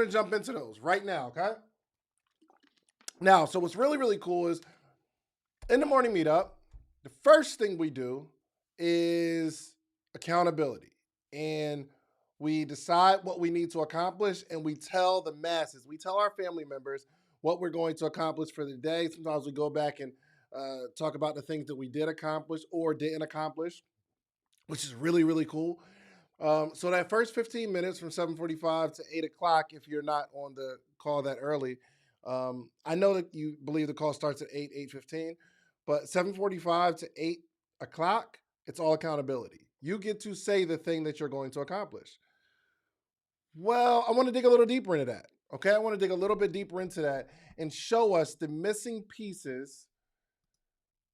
going to jump into those right now, okay? Now, so what's really, really cool is in the morning meetup, the first thing we do is accountability. And we decide what we need to accomplish and we tell the masses, we tell our family members what we're going to accomplish for the day. Sometimes we go back and talk about the things that we did accomplish or didn't accomplish, which is really, really cool. So that first 15 minutes from 7:45 to 8 o'clock, if you're not on the call that early, I know that you believe the call starts at 8:15, but 7:45 to 8 o'clock, it's all accountability. You get to say the thing that you're going to accomplish. Well, I want to dig a little deeper into that. Okay, I want to dig a little bit deeper into that and show us the missing pieces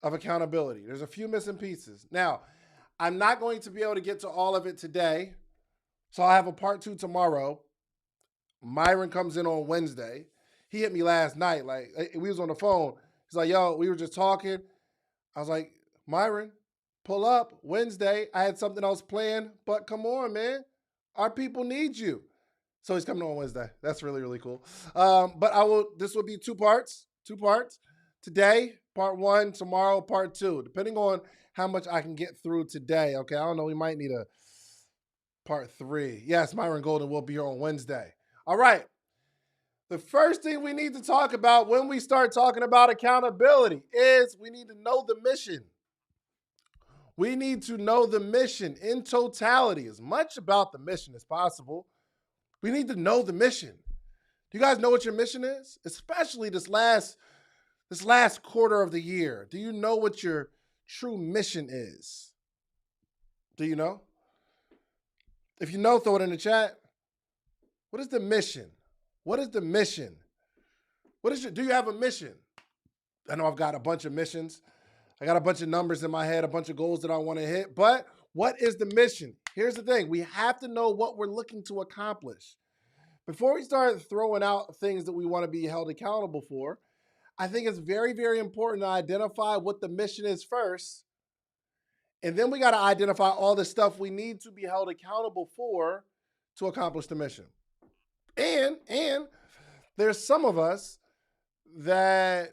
of accountability. There's a few missing pieces. Now, I'm not going to be able to get to all of it today, so I'll have a part 2 tomorrow. Myron comes in on Wednesday. He hit me last night. Like, we was on the phone. He's like, yo, we were just talking. I was like, Myron, pull up Wednesday. I had something else planned, but come on, man. Our people need you. So he's coming on Wednesday. That's really, really cool. But this will be two parts. Today, part 1, tomorrow, part 2, depending on how much I can get through today. Okay, I don't know. We might need a part 3. Yes, Myron Golden will be here on Wednesday. All right. The first thing we need to talk about when we start talking about accountability is we need to know the mission. We need to know the mission in totality, as much about the mission as possible. We need to know the mission. Do you guys know what your mission is? Especially this last quarter of the year. Do you know what your true mission is? Do you know? If you know, throw it in the chat. What is the mission? What is the mission? Do you have a mission? I know I've got a bunch of missions. I got a bunch of numbers in my head, a bunch of goals that I want to hit, but what is the mission? Here's the thing. We have to know what we're looking to accomplish. Before we start throwing out things that we want to be held accountable for, I think it's very, very important to identify what the mission is first. And then we got to identify all the stuff we need to be held accountable for to accomplish the mission. And there's some of us that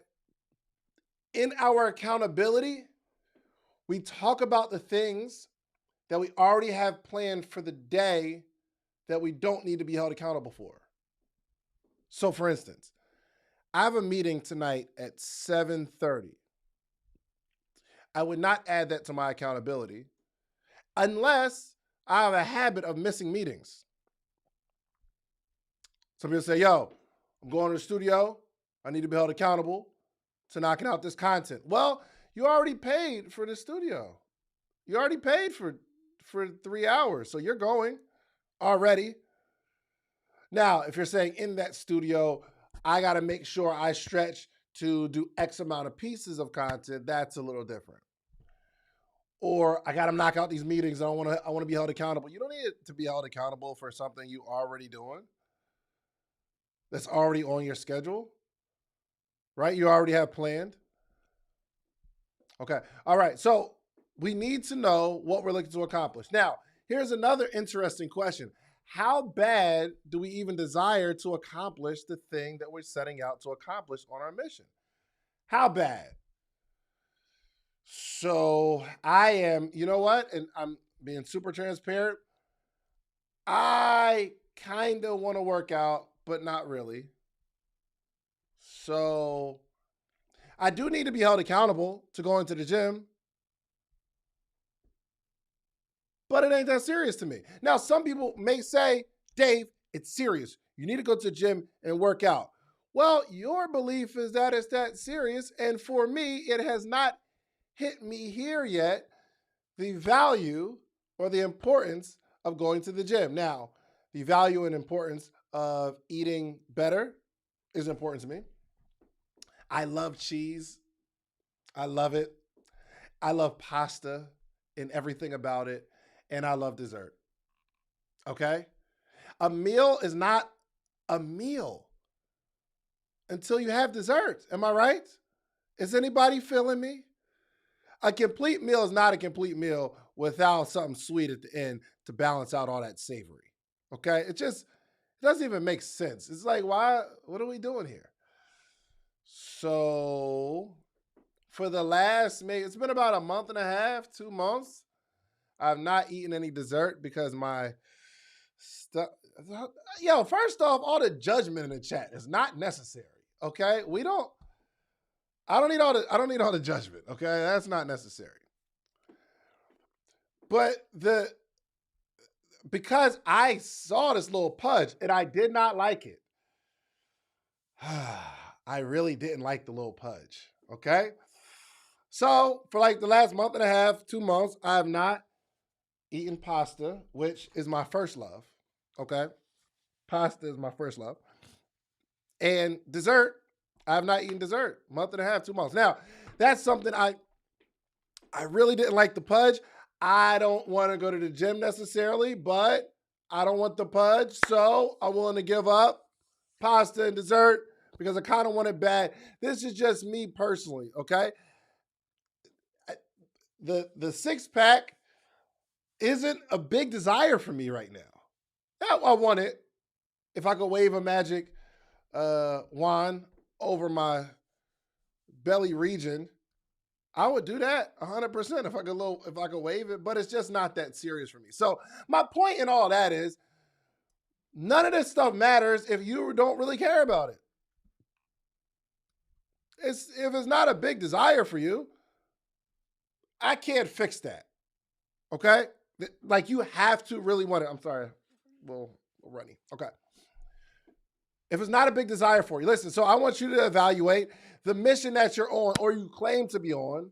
in our accountability, we talk about the things that we already have planned for the day that we don't need to be held accountable for. So for instance, I have a meeting tonight at 7:30. I would not add that to my accountability unless I have a habit of missing meetings. Some people say, yo, I'm going to the studio. I need to be held accountable to knocking out this content. Well, you already paid for the studio. You already paid for 3 hours. So you're going already. Now, if you're saying in that studio, I got to make sure I stretch to do X amount of pieces of content, that's a little different. Or I got to knock out these meetings. I want to be held accountable. You don't need to be held accountable for something you already doing. That's already on your schedule, right? You already have planned. Okay. All right. So we need to know what we're looking to accomplish. Now, here's another interesting question. How bad do we even desire to accomplish the thing that we're setting out to accomplish on our mission? How bad? So I am, you know what? And I'm being super transparent. I kind of want to work out, but not really. So I do need to be held accountable to going to the gym, but it ain't that serious to me. Now, some people may say, Dave, it's serious. You need to go to the gym and work out. Well, your belief is that it's that serious. And for me, it has not hit me here yet, the value or the importance of going to the gym. Now, the value and importance of eating better is important to me. I love cheese. I love it. I love pasta and everything about it. And I love dessert. Okay? A meal is not a meal until you have dessert. Am I right? Is anybody feeling me? A complete meal is not a complete meal without something sweet at the end to balance out all that savory. Okay? It doesn't even make sense. It's like, why? What are we doing here? So for the last, maybe it's been about a month and a half, 2 months, I've not eaten any dessert because my stuff. Yo, first off, all the judgment in the chat is not necessary. Okay, we don't. I don't need all the. I don't need all the judgment. Okay, that's not necessary. But because I saw this little pudge and I did not like it. I really didn't like the little pudge. Okay. So for like the last month and a half, 2 months, I have not eaten pasta, which is my first love. Okay. Pasta is my first love. And dessert, I have not eaten dessert. Month and a half, 2 months. Now, that's something I really didn't like the pudge. I don't want to go to the gym necessarily, but I don't want the pudge. So I'm willing to give up pasta and dessert because I kind of want it bad. This is just me personally, okay? The six pack isn't a big desire for me right now. I want it. If I could wave a magic wand over my belly region, I would do that 100% if I could wave it, but it's just not that serious for me. So my point in all that is none of this stuff matters if you don't really care about it. If it's not a big desire for you, I can't fix that. Okay? Like you have to really want it. I'm sorry. Well, running. Okay. If it's not a big desire for you, listen, so I want you to evaluate the mission that you're on or you claim to be on.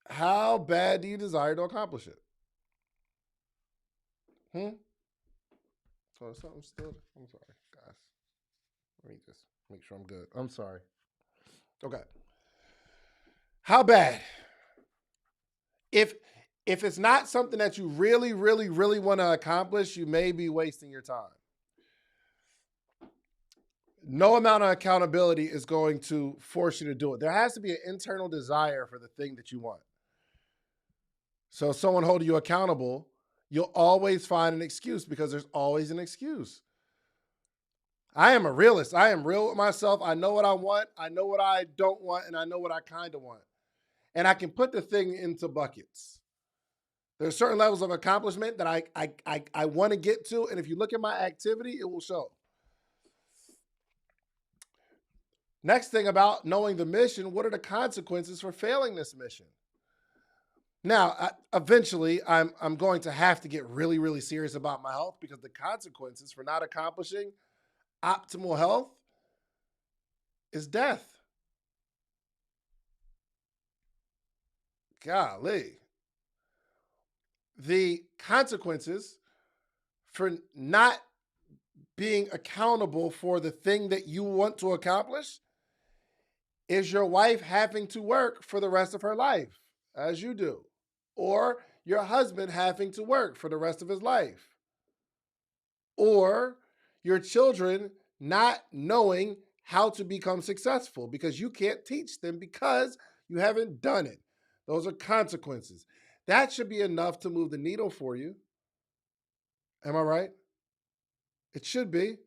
How bad do you desire to accomplish it? So something still, I'm sorry, guys. Let me just make sure I'm good. I'm sorry. Okay. How bad? If it's not something that you really, really, really want to accomplish, you may be wasting your time. No amount of accountability is going to force you to do it. There has to be an internal desire for the thing that you want. So if someone holding you accountable, you'll always find an excuse because there's always an excuse. I am a realist. I am real with myself. I know what I want. I know what I don't want. And I know what I kind of want. And I can put the thing into buckets. There's certain levels of accomplishment that I want to get to. And if you look at my activity, it will show. Next thing about knowing the mission, what are the consequences for failing this mission? Now, eventually, I'm going to have to get really, really serious about my health because the consequences for not accomplishing optimal health is death. Golly. The consequences for not being accountable for the thing that you want to accomplish is your wife having to work for the rest of her life, as you do, or your husband having to work for the rest of his life, or your children not knowing how to become successful because you can't teach them because you haven't done it. Those are consequences. That should be enough to move the needle for you. Am I right? It should be.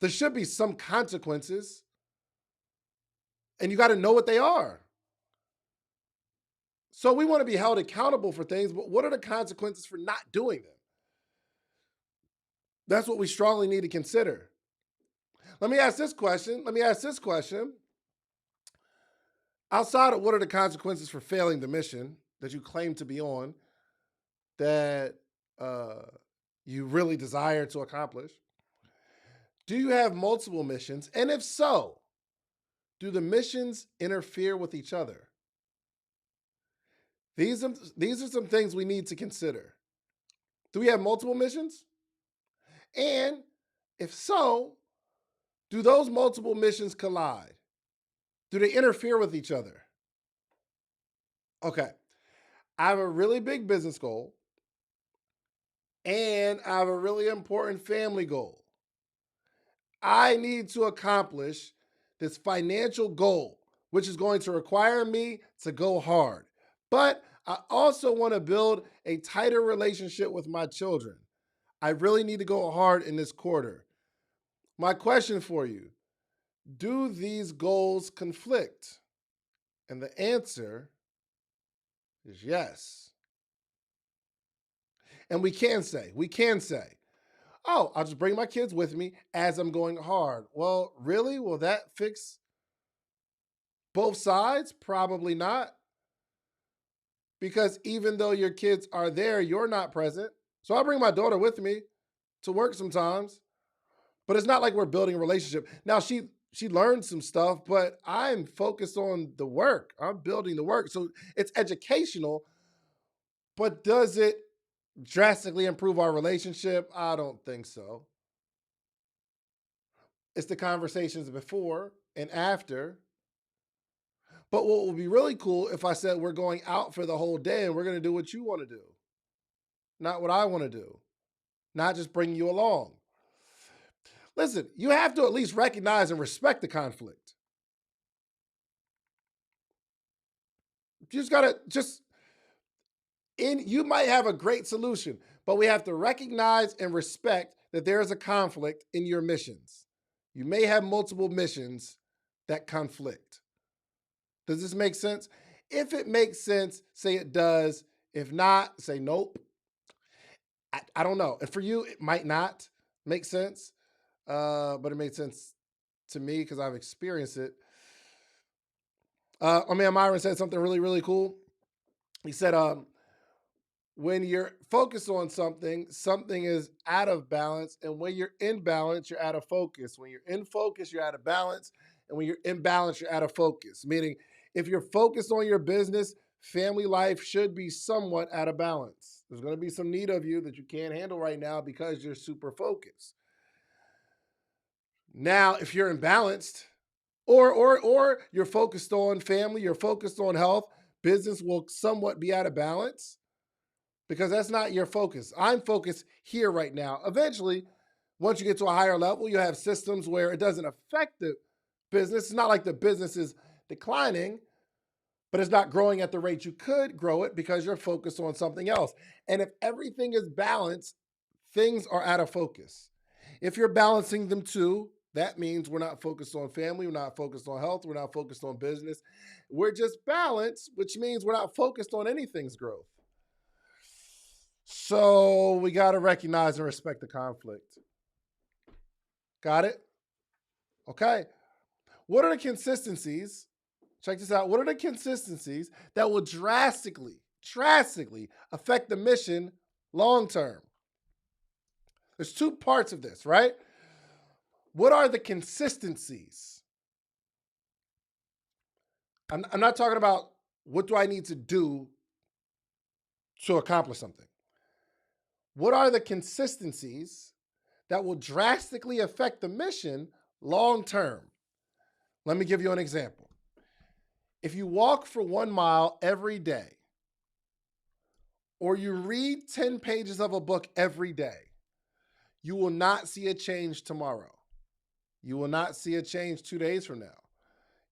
There should be some consequences, and you got to know what they are. So we want to be held accountable for things, but what are the consequences for not doing them? That's what we strongly need to consider. Let me ask this question. Outside of what are the consequences for failing the mission that you claim to be on that you really desire to accomplish, do you have multiple missions? And if so, do the missions interfere with each other? These are some things we need to consider. Do we have multiple missions? And if so, do those multiple missions collide? Do they interfere with each other? Okay. I have a really big business goal and I have a really important family goal. I need to accomplish this financial goal, which is going to require me to go hard. But I also want to build a tighter relationship with my children. I really need to go hard in this quarter. My question for you, do these goals conflict? And the answer is yes. And we can say, oh, I'll just bring my kids with me as I'm going hard. Well, really? Will that fix both sides? Probably not. Because even though your kids are there, you're not present. So I bring my daughter with me to work sometimes, but it's not like we're building a relationship. Now she learned some stuff, but I'm focused on the work. I'm building the work. So it's educational, but does it drastically improve our relationship? I don't think so. It's the conversations before and after. But what would be really cool if I said we're going out for the whole day and we're going to do what you want to do, not what I want to do, not just bring you along. Listen, you have to at least recognize and respect the conflict. You just got to you might have a great solution, but we have to recognize and respect that there is a conflict in your missions. You may have multiple missions that conflict. Does this make sense? If it makes sense, say it does. If not, say nope. I don't know. And for you, it might not make sense, but it made sense to me because I've experienced it. My man Myron said something really, really cool. He said, when you're focused on something, something is out of balance. And when you're in balance, you're out of focus. When you're in focus, you're out of balance. And when you're in balance, you're out of focus. Meaning, if you're focused on your business, family life should be somewhat out of balance. There's going to be some need of you that you can't handle right now because you're super focused. Now, if you're imbalanced, or you're focused on family, you're focused on health, business will somewhat be out of balance because that's not your focus. I'm focused here right now. Eventually, once you get to a higher level, you have systems where it doesn't affect the business. It's not like the business is declining, but it's not growing at the rate you could grow it because you're focused on something else. And if everything is balanced, things are out of focus. If you're balancing them too, that means we're not focused on family, we're not focused on health, we're not focused on business. We're just balanced, which means we're not focused on anything's growth. So we got to recognize and respect the conflict. Got it? Okay. What are the consistencies? Check this out. What are the consistencies that will drastically affect the mission long term? There's two parts of this, right? What are the consistencies? I'm not talking about what do I need to do to accomplish something. What are the consistencies that will drastically affect the mission long term? Let me give you an example. If you walk for 1 mile every day, or you read 10 pages of a book every day, you will not see a change tomorrow. You will not see a change 2 days from now.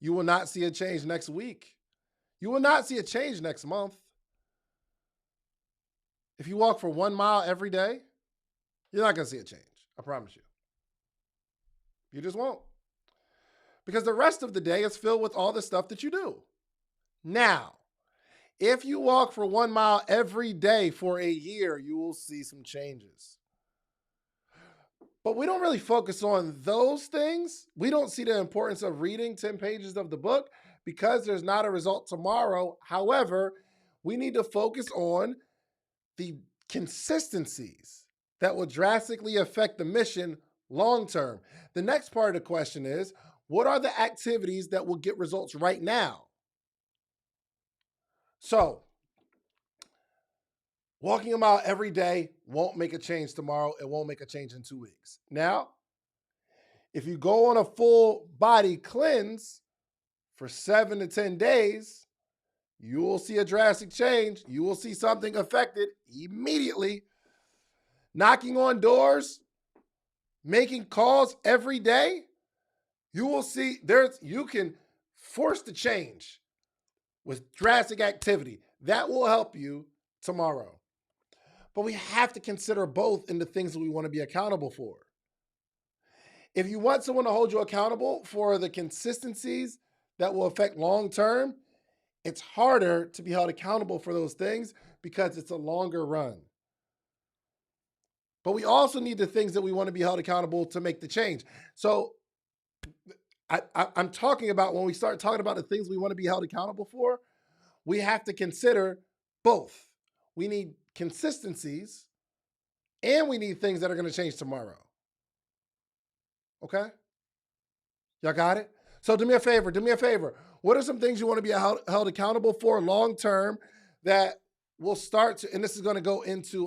You will not see a change next week. You will not see a change next month. If you walk for 1 mile every day, you're not going to see a change. I promise you. You just won't. Because the rest of the day is filled with all the stuff that you do. Now, if you walk for 1 mile every day for a year, you will see some changes. But we don't really focus on those things. We don't see the importance of reading 10 pages of the book because there's not a result tomorrow. However, we need to focus on the consistencies that will drastically affect the mission long term. The next part of the question is, what are the activities that will get results right now? So, walking a mile every day won't make a change tomorrow. It won't make a change in 2 weeks. Now, if you go on a full body cleanse for 7 to 10 days, you will see a drastic change. You will see something affected immediately. Knocking on doors, making calls every day, you will see you can force the change with drastic activity. That will help you tomorrow. But we have to consider both in the things that we want to be accountable for. If you want someone to hold you accountable for the consistencies that will affect long term, it's harder to be held accountable for those things because it's a longer run. But we also need the things that we want to be held accountable to make the change. So I'm talking about when we start talking about the things we want to be held accountable for, we have to consider both. We need consistencies and we need things that are going to change tomorrow. Okay? Y'all got it? So do me a favor. What are some things you want to be held accountable for long term that will start to, and this is going to go into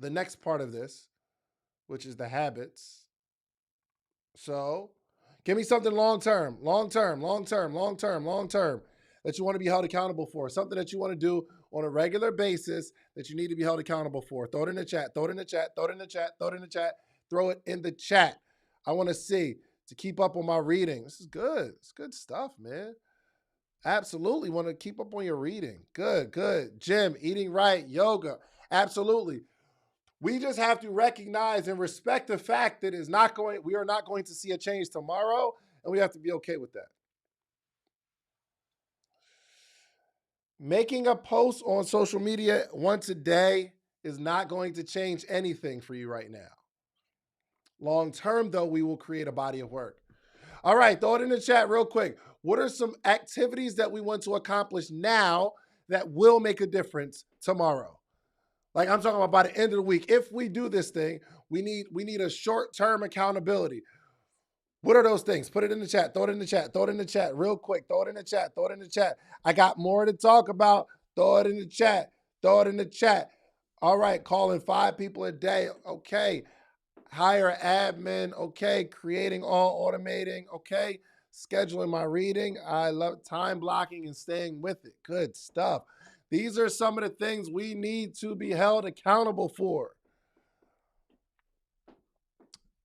the next part of this, which is the habits. So give me something long term that you want to be held accountable for. Something that you want to do on a regular basis that you need to be held accountable for. Throw it in the chat. Throw it in the chat. I want to see, to keep up on my reading. This is good. It's good stuff, man. Absolutely want to keep up on your reading. Good. Gym, eating right, yoga. Absolutely. We just have to recognize and respect the fact that we are not going to see a change tomorrow, and we have to be okay with that. Making a post on social media once a day is not going to change anything for you right now. Long term, though, we will create a body of work. All right, throw it in the chat real quick. What are some activities that we want to accomplish now that will make a difference tomorrow? Like I'm talking about by the end of the week. If we do this thing, we need a short-term accountability. What are those things? Put it in the chat. Throw it in the chat real quick. Throw it in the chat. I got more to talk about. Throw it in the chat. All right, calling 5 people a day. Okay. Hire admin. Okay. Creating all automating. Okay. Scheduling my reading. I love time blocking and staying with it. Good stuff. These are some of the things we need to be held accountable for.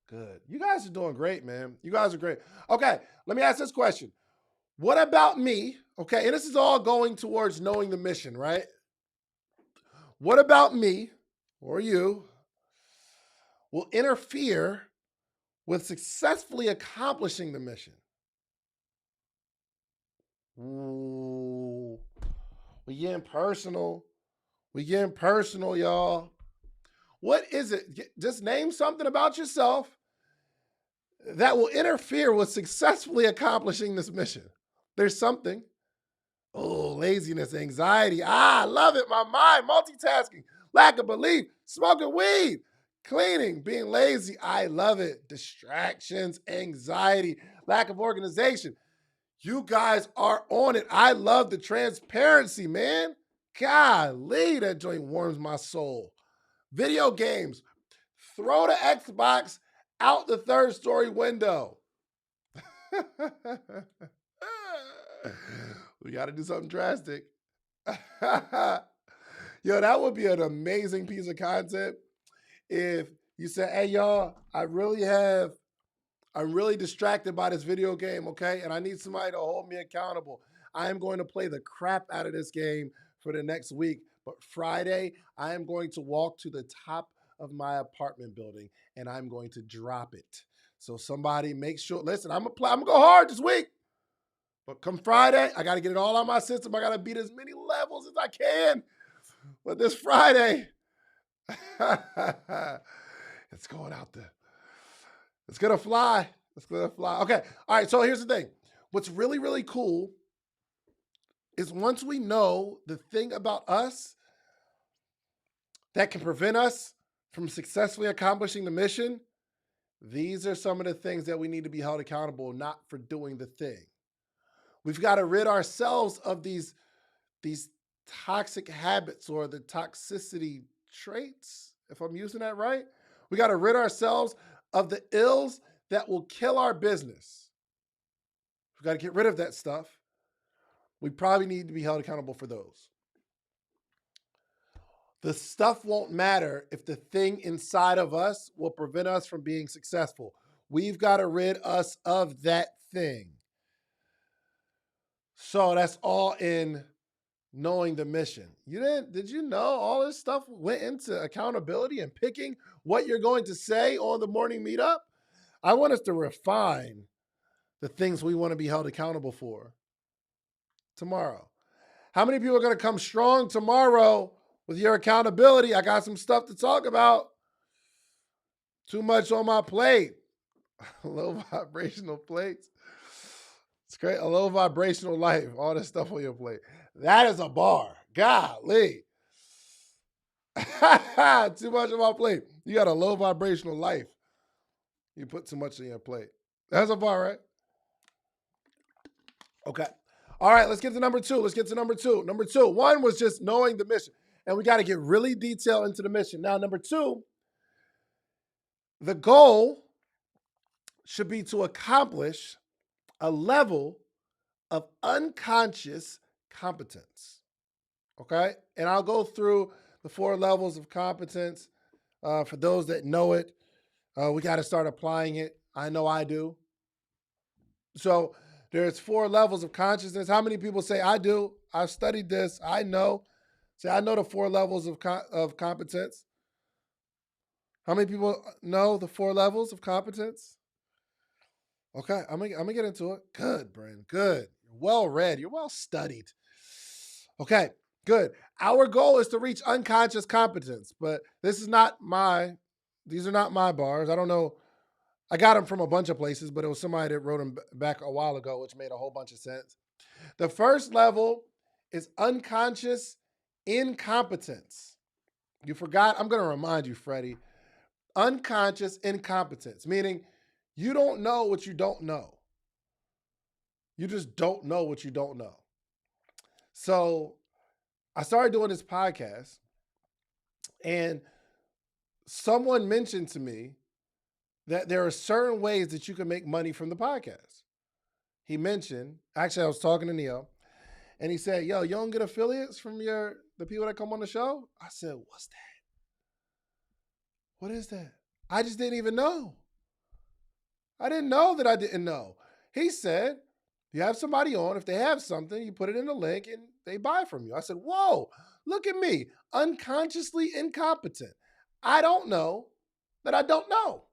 Good. You guys are doing great, man. You guys are great. Okay, let me ask this question. What about me? Okay, and this is all going towards knowing the mission, right? What about me or you will interfere with successfully accomplishing the mission? Ooh, we getting personal, y'all. What is it? Just name something about yourself that will interfere with successfully accomplishing this mission. There's something. Oh, laziness, anxiety. I love it. My mind, multitasking, lack of belief, smoking weed, cleaning, being lazy. I love it. Distractions, anxiety, lack of organization. You guys are on it. I love the transparency, man. Golly, that joint warms my soul. Video games. Throw the Xbox out the third story window. We got to do something drastic. Yo, that would be an amazing piece of content if you said, hey, y'all, I'm really distracted by this video game, okay? And I need somebody to hold me accountable. I am going to play the crap out of this game for the next week. But Friday, I am going to walk to the top of my apartment building and I'm going to drop it. So somebody make sure, listen, I'm gonna go hard this week. But come Friday, I got to get it all on my system. I got to beat as many levels as I can. But this Friday, it's going out there. It's going to fly. Okay. All right. So here's the thing. What's really, really cool is once we know the thing about us that can prevent us from successfully accomplishing the mission, these are some of the things that we need to be held accountable, not for doing the thing. We've got to rid ourselves of these toxic habits or the toxicity traits, if I'm using that right. We got to rid ourselves of the ills that will kill our business. We've got to get rid of that stuff. We probably need to be held accountable for those. The stuff won't matter if the thing inside of us will prevent us from being successful. We've got to rid us of that thing. So that's all in knowing the mission. Did you know all this stuff went into accountability and picking what you're going to say on the morning meetup? I want us to refine the things we want to be held accountable for tomorrow. How many people are going to come strong tomorrow with your accountability? I got some stuff to talk about. Too much on my plate. Low vibrational plates. It's great. A low vibrational life. All this stuff on your plate. That is a bar. Golly. Too much on my plate. You got a low vibrational life. You put too much on your plate. That's a bar, right? Okay. All right, let's get to number two. Number two. One was just knowing the mission. And we got to get really detailed into the mission. Now, number two, the goal should be to accomplish a level of unconscious competence. Okay? And I'll go through the 4 levels of competence. For those that know it, we got to start applying it. I know I do. So there's 4 levels of consciousness. How many people say, I do? I've studied this. I know. Say, I know the 4 levels of competence. How many people know the 4 levels of competence? Okay, I'm gonna get into it. Good, Bryn. Good. You're well read. You're well studied. Okay, good. Our goal is to reach unconscious competence, but these are not my bars. I don't know. I got them from a bunch of places, but it was somebody that wrote them back a while ago, which made a whole bunch of sense. The first level is unconscious incompetence. You forgot. I'm going to remind you, Freddie. Unconscious incompetence, meaning you don't know what you don't know. You just don't know what you don't know. So I started doing this podcast, and someone mentioned to me that there are certain ways that you can make money from the podcast. He mentioned, actually, I was talking to Neil, and he said, yo, you don't get affiliates from the people that come on the show? I said, what's that? What is that? I just didn't even know. I didn't know that I didn't know. He said, you have somebody on, if they have something, you put it in the link and they buy from you. I said, whoa, look at me, unconsciously incompetent. I don't know that I don't know.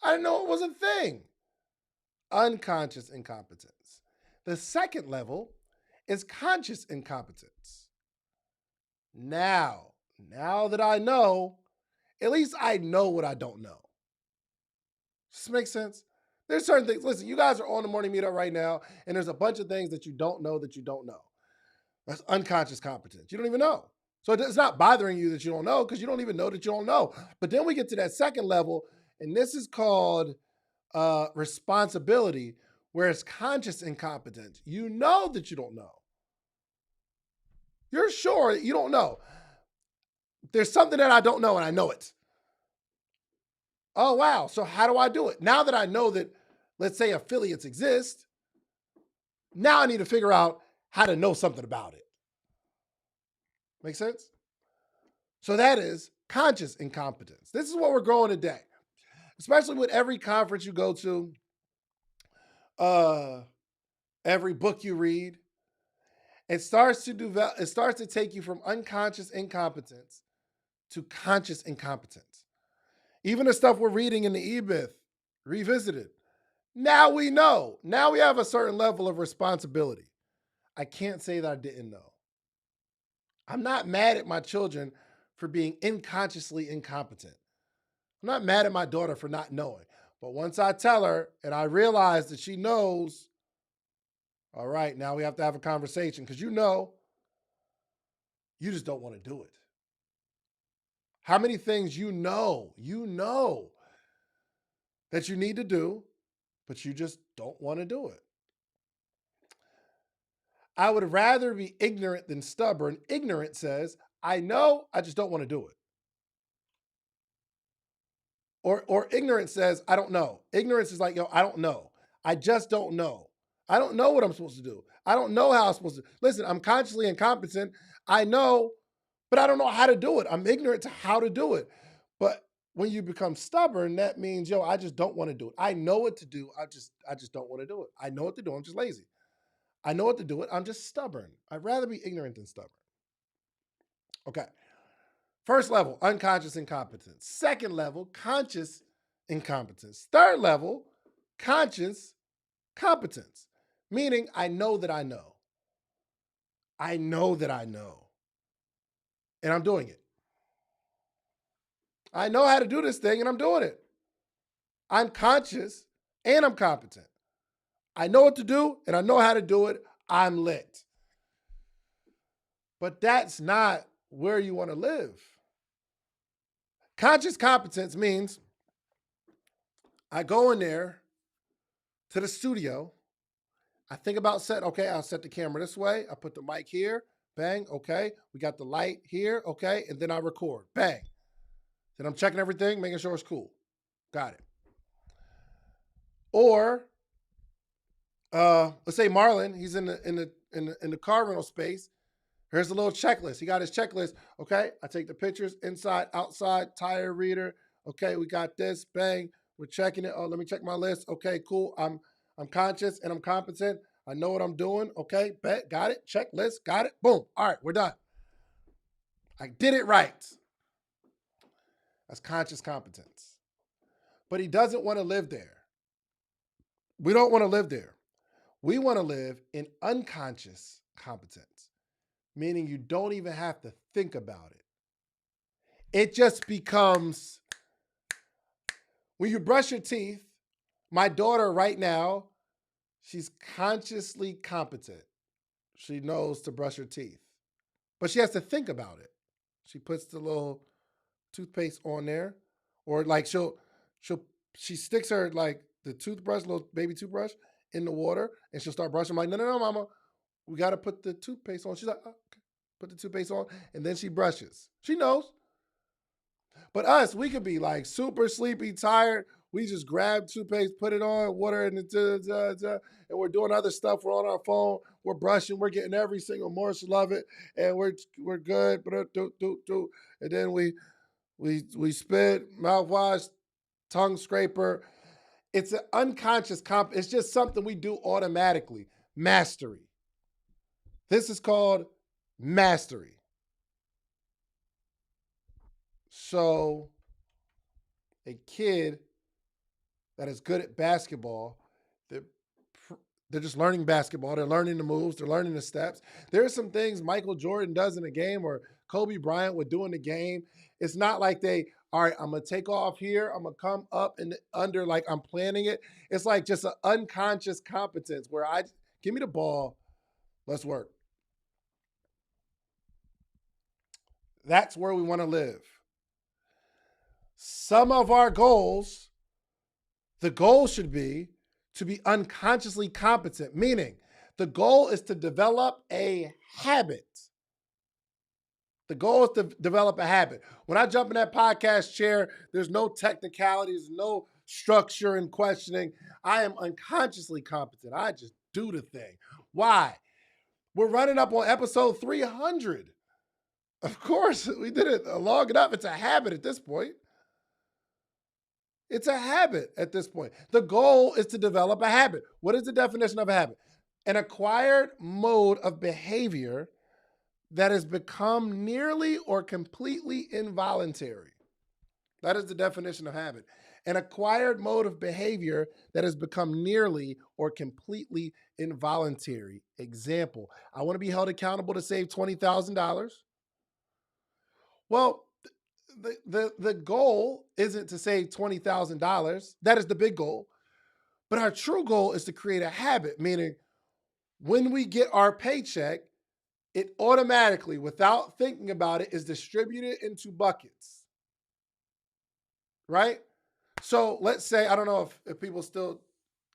I didn't know it was a thing. Unconscious incompetence. The second level is conscious incompetence. Now that I know, at least I know what I don't know. Does this make sense? There's certain things. Listen, you guys are on the morning meetup right now, and there's a bunch of things that you don't know that you don't know. That's unconscious competence. You don't even know. So it's not bothering you that you don't know because you don't even know that you don't know. But then we get to that second level, and this is called responsibility, where it's conscious incompetence. You know that you don't know. You're sure you don't know. There's something that I don't know, and I know it. Oh, wow. So how do I do it? Now that I know that, let's say, affiliates exist, now I need to figure out how to know something about it. Make sense? So that is conscious incompetence. This is what we're growing today, especially with every conference you go to, every book you read. It starts to take you from unconscious incompetence to conscious incompetence. Even the stuff we're reading in the EBOOK, Revisited. Now we know. Now we have a certain level of responsibility. I can't say that I didn't know. I'm not mad at my children for being unconsciously incompetent. I'm not mad at my daughter for not knowing. But once I tell her and I realize that she knows, all right, now we have to have a conversation because you just don't want to do it. How many things you know that you need to do, but you just don't want to do it? I would rather be ignorant than stubborn. Ignorant says, I know, I just don't want to do it. Or ignorance says, I don't know. Ignorance is like, yo, I don't know. I just don't know. I don't know what I'm supposed to do. I don't know how I'm supposed to. Listen, I'm consciously incompetent. I know, but I don't know how to do it. I'm ignorant to how to do it. But when you become stubborn, that means, yo, I just don't want to do it. I know what to do. I just don't want to do it. I know what to do. I'm just lazy. I know what to do it. I'm just stubborn. I'd rather be ignorant than stubborn. Okay. First level, unconscious incompetence. Second level, conscious incompetence. Third level, conscious competence, meaning I know that I know. I know that I know. And I'm doing it. I know how to do this thing and I'm doing it. I'm conscious and I'm competent. I know what to do and I know how to do it. I'm lit. But that's not where you want to live. Conscious competence means I go in there to the studio. I think about okay, I'll set the camera this way. I put the mic here. Bang. Okay. We got the light here. Okay. And then I record. Bang. Then I'm checking everything, making sure it's cool. Got it. Or let's say Marlon, he's in the car rental space. Here's a little checklist. He got his checklist. Okay, I take the pictures inside, outside, tire reader. Okay, we got this. Bang, we're checking it. Oh, let me check my list. Okay, cool. I'm conscious and I'm competent. I know what I'm doing. Okay, bet, got it. Checklist, got it. Boom. All right, we're done. I did it right. That's conscious competence. But he doesn't want to live there. We don't want to live there. We want to live in unconscious competence, meaning you don't even have to think about it. It just becomes, when you brush your teeth, my daughter right now, she's consciously competent. She knows to brush her teeth, but she has to think about it. She puts the little toothpaste on there, or like she sticks her like the toothbrush, little baby toothbrush, in the water, and she'll start brushing. I'm like, no, mama, we got to put the toothpaste on. She's like, oh, okay, put the toothpaste on, and then she brushes. She knows. But us, we could be like super sleepy, tired. We just grab toothpaste, put it on, water, and we're doing other stuff. We're on our phone. We're brushing. We're getting every single morsel of it, and we're good. And then we spit, mouthwash, tongue scraper. It's an unconscious It's just something we do automatically. Mastery. This is called mastery. So a kid that is good at basketball, they're just learning basketball. They're learning the moves. They're learning the steps. There are some things Michael Jordan does in a game or Kobe Bryant would do in the game. It's not like all right, I'm going to take off here. I'm going to come up and under like I'm planning it. It's like just an unconscious competence where give me the ball. Let's work. That's where we want to live. Some of our goals, the goal should be to be unconsciously competent, meaning the goal is to develop a habit. The goal is to develop a habit. When I jump in that podcast chair, there's no technicalities, no structure and questioning. I am unconsciously competent. I just do the thing. Why? We're running up on episode 300. Of course, we did it long enough. It's a habit at this point. It's a habit at this point. The goal is to develop a habit. What is the definition of a habit? An acquired mode of behavior that has become nearly or completely involuntary. That is the definition of habit. An acquired mode of behavior that has become nearly or completely involuntary. Example, I want to be held accountable to save $20,000. Well, the goal isn't to save $20,000. That is the big goal. But our true goal is to create a habit, meaning when we get our paycheck, it automatically, without thinking about it, is distributed into buckets. Right? So let's say, I don't know if people still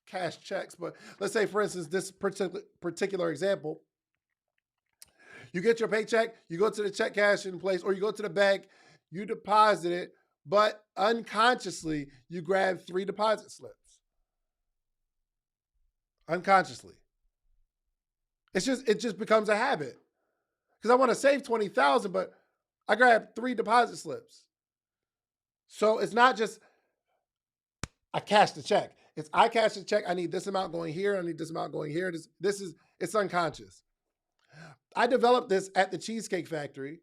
cash checks, but let's say, for instance, this particular example, you get your paycheck, you go to the check cashing place, or you go to the bank, you deposit it, but unconsciously, you grab 3 deposit slips. Unconsciously. It just becomes a habit. Because I want to save $20,000, but I grab 3 deposit slips. So it's not just I cash the check. It's I cash the check. I need this amount going here. I need this amount going here. This is It's unconscious. I developed this at the Cheesecake Factory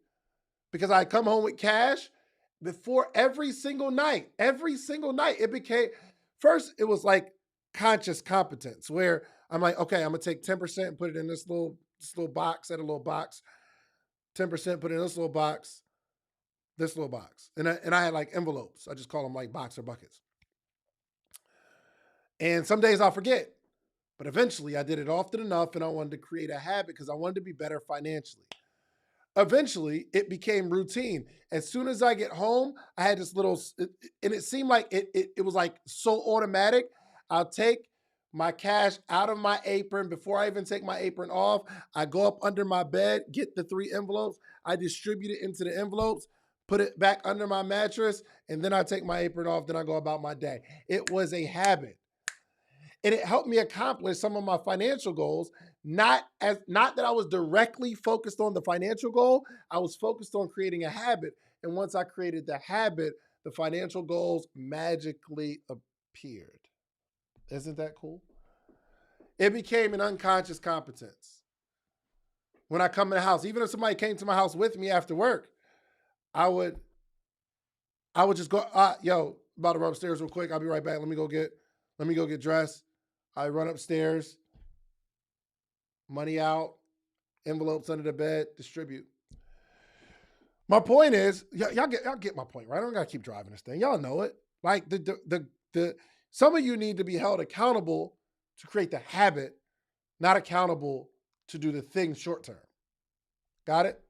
because I come home with cash before every single night. Every single night. It became, first, it was like conscious competence where I'm like, okay, I'm gonna take 10% and put it in this little box, at a little box. 10% put it in this little box, this little box. And I had like envelopes. I just call them like box or buckets. And some days I'll forget. But eventually I did it often enough and I wanted to create a habit because I wanted to be better financially. Eventually it became routine. As soon as I get home, I had this little, and it seemed like it was like so automatic. I'll take my cash out of my apron. Before I even take my apron off, I go up under my bed, get the 3 envelopes. I distribute it into the envelopes, put it back under my mattress, and then I take my apron off. Then I go about my day. It was a habit. And it helped me accomplish some of my financial goals. Not that I was directly focused on the financial goal. I was focused on creating a habit. And once I created the habit, the financial goals magically appeared. Isn't that cool? It became an unconscious competence. When I come in the house, even if somebody came to my house with me after work, I would just go, yo, about to run upstairs real quick. I'll be right back. Let me go get dressed. I run upstairs, money out, envelopes under the bed, distribute. My point is, y'all get my point, right? I don't gotta keep driving this thing. Y'all know it. Like the some of you need to be held accountable to create the habit, not accountable to do the thing short term. Got it?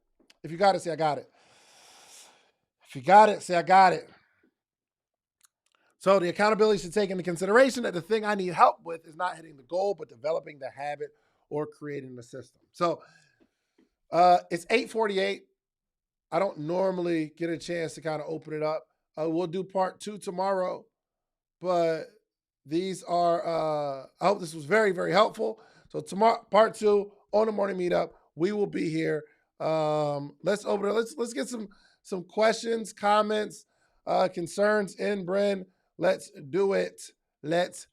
If you got it, say I got it. If you got it, say I got it. So the accountability should take into consideration that the thing I need help with is not hitting the goal, but developing the habit or creating the system. So it's 8:48. I don't normally get a chance to kind of open it up. We'll do part 2 tomorrow, but these are, I hope this was very, very helpful. So tomorrow, part 2 on the morning meetup, we will be here. Let's open it. Let's get some questions, comments, concerns in, Bren. Let's do it. Let's